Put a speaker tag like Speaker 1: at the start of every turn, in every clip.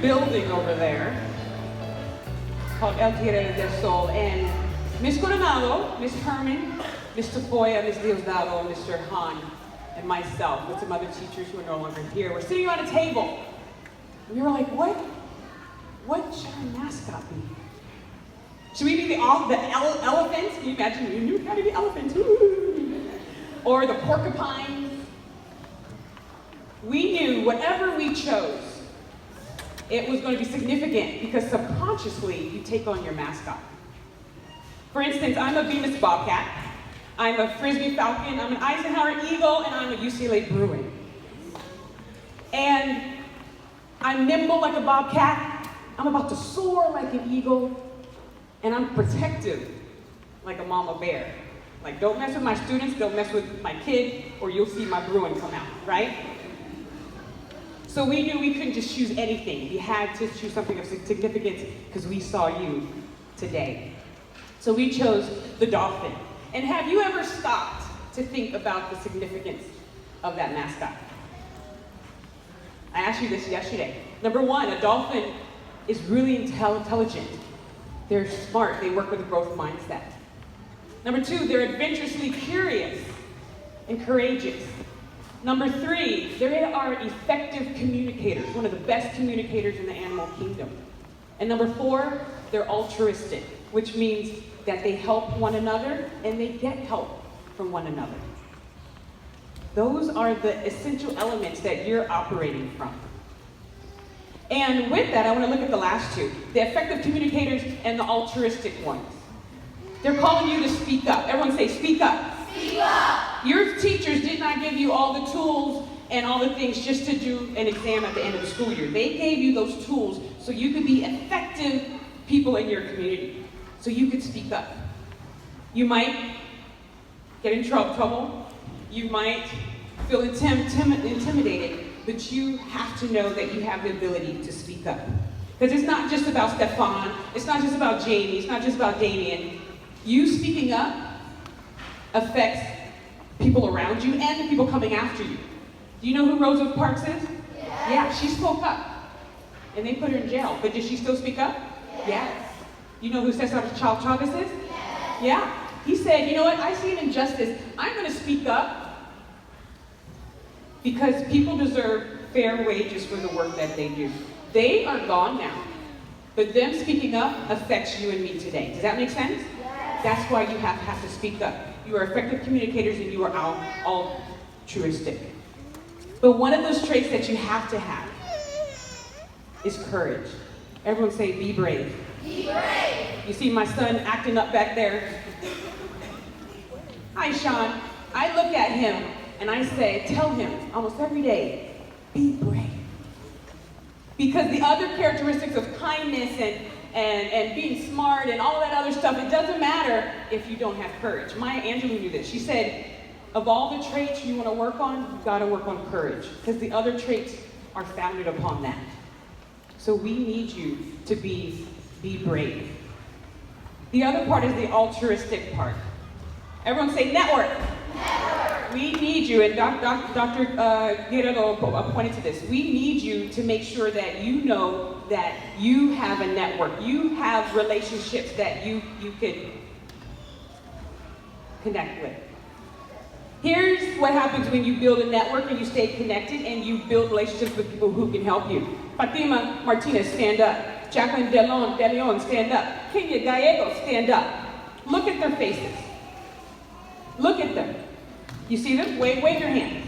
Speaker 1: building over there called El Tierra del Sol. And Miss Coronado, Miss Herman, Mr. Foya, Miss Diosdado, Mr. Han, and myself, with some other teachers who are no longer here, we're sitting around a table. And we were like, what should our mascot be? Should we be the elephants? Can you imagine? You knew how to be elephants. Or the porcupines? We knew whatever we chose, it was going to be significant because subconsciously you take on your mascot. For instance, I'm a Bemis Bobcat, I'm a Frisbee Falcon, I'm an Eisenhower Eagle, and I'm a UCLA Bruin. And I'm nimble like a bobcat, I'm about to soar like an eagle, and I'm protective like a mama bear. Like, don't mess with my students, don't mess with my kid, or you'll see my Bruin come out, right? So we knew we couldn't just choose anything. We had to choose something of significance because we saw you today. So we chose the dolphin. And have you ever stopped to think about the significance of that mascot? I asked you this yesterday. Number one, a dolphin is really intelligent. They're smart, they work with a growth mindset. Number two, they're adventurously curious and courageous. Number three, they are effective communicators, one of the best communicators in the animal kingdom. And number four, they're altruistic, which means that they help one another and they get help from one another. Those are the essential elements that you're operating from. And with that, I want to look at the last two, the effective communicators and the altruistic ones. They're calling you to speak up. Everyone say, speak up.
Speaker 2: Speak up.
Speaker 1: Your teachers did not give you all the tools and all the things just to do an exam at the end of the school year. They gave you those tools so you could be effective people in your community, so you could speak up. You might get in trouble. You might feel intimidated, but you have to know that you have the ability to speak up. Because it's not just about Stefan, it's not just about Jamie, it's not just about Damien. You speaking up affects people around you and the people coming after you. Do you know who Rosa Parks is? Yeah, she spoke up. And they put her in jail. But did she still speak up? Yes. You know who Cesar Chavez is? Yeah. He said, you know what, I see an injustice. I'm going to speak up because people deserve fair wages for the work that they do. They are gone now. But them speaking up affects you and me today. Does that make sense? That's why you have to speak up. You are effective communicators and you are altruistic. But one of those traits that you have to have is courage. Everyone say, be brave.
Speaker 2: Be brave.
Speaker 1: You see my son acting up back there? Hi, Sean. I look at him and I say, tell him almost every day, be brave. Because the other characteristics of kindness and being smart and all that other stuff, it doesn't matter if you don't have courage. Maya Angelou knew this. She said, of all the traits you want to work on, you've got to work on courage. Because the other traits are founded upon that. So we need you to be brave. The other part is the altruistic part. Everyone say network.
Speaker 2: Network.
Speaker 1: We need you, and Dr. Guerrero pointed to this. We need you to make sure that you know that you have a network. You have relationships that you could connect with. Here's what happens when you build a network and you stay connected and you build relationships with people who can help you. Fatima Martinez, stand up. Jacqueline De Leon, stand up. Kenya Gallego, stand up. Look at their faces. Look at them. You see them? Wave your hand.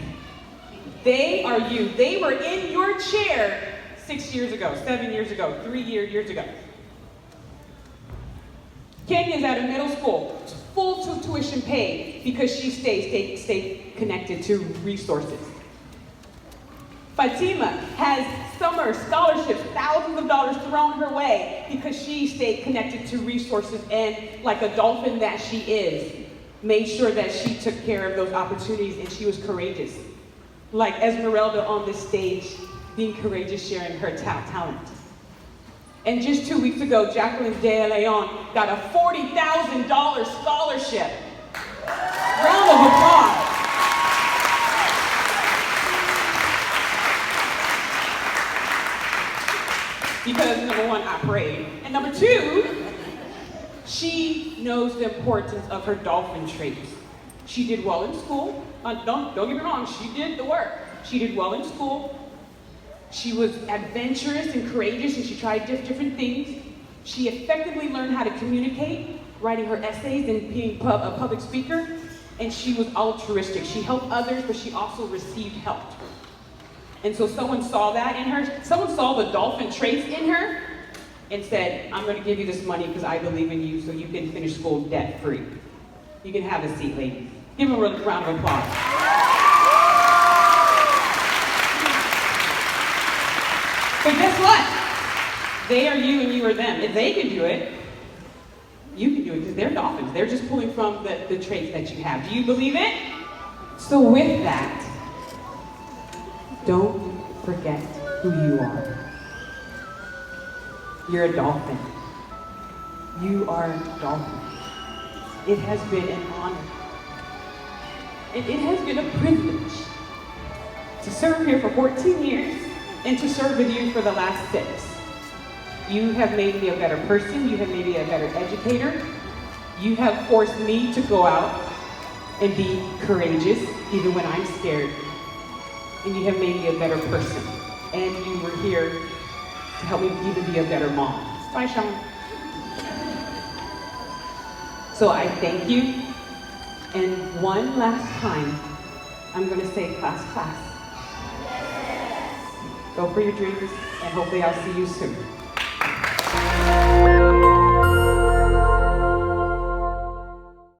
Speaker 1: They are you. They were in your chair 6 years ago, 7 years ago, 3 years ago. Kenya's at a middle school, full tuition paid because she stayed connected to resources. Fatima has summer scholarships, thousands of dollars thrown her way because she stayed connected to resources and, like a dolphin that she is, made sure that she took care of those opportunities and she was courageous. Like Esmeralda on this stage, being courageous, sharing her talent. And just 2 weeks ago, Jacqueline De Leon got a $40,000 scholarship. Round of applause. Because number one, I prayed. And number two, she knows the importance of her dolphin traits. She did well in school. Don't get me wrong, she did the work. She did well in school. She was adventurous and courageous, and she tried different things. She effectively learned how to communicate, writing her essays and being a public speaker. And she was altruistic. She helped others, but she also received help. And so someone saw that in her. Someone saw the dolphin traits in her and said, I'm going to give you this money because I believe in you so you can finish school debt-free. You can have a seat, ladies. Give them a round of applause. But guess what? They are you and you are them. If they can do it, you can do it because they're dolphins. They're just pulling from the traits that you have. Do you believe it? So with that, don't forget who you are. You're a dolphin. You are a dolphin. It has been an honor. It has been a privilege to serve here for 14 years and to serve with you for the last 6. You have made me a better person. You have made me a better educator. You have forced me to go out and be courageous, even when I'm scared. And you have made me a better person. And you were here to help me even be a better mom. Bye, Sean. So I thank you. And one last time, I'm going to say class, class. Go for your dreams, and hopefully I'll see you soon.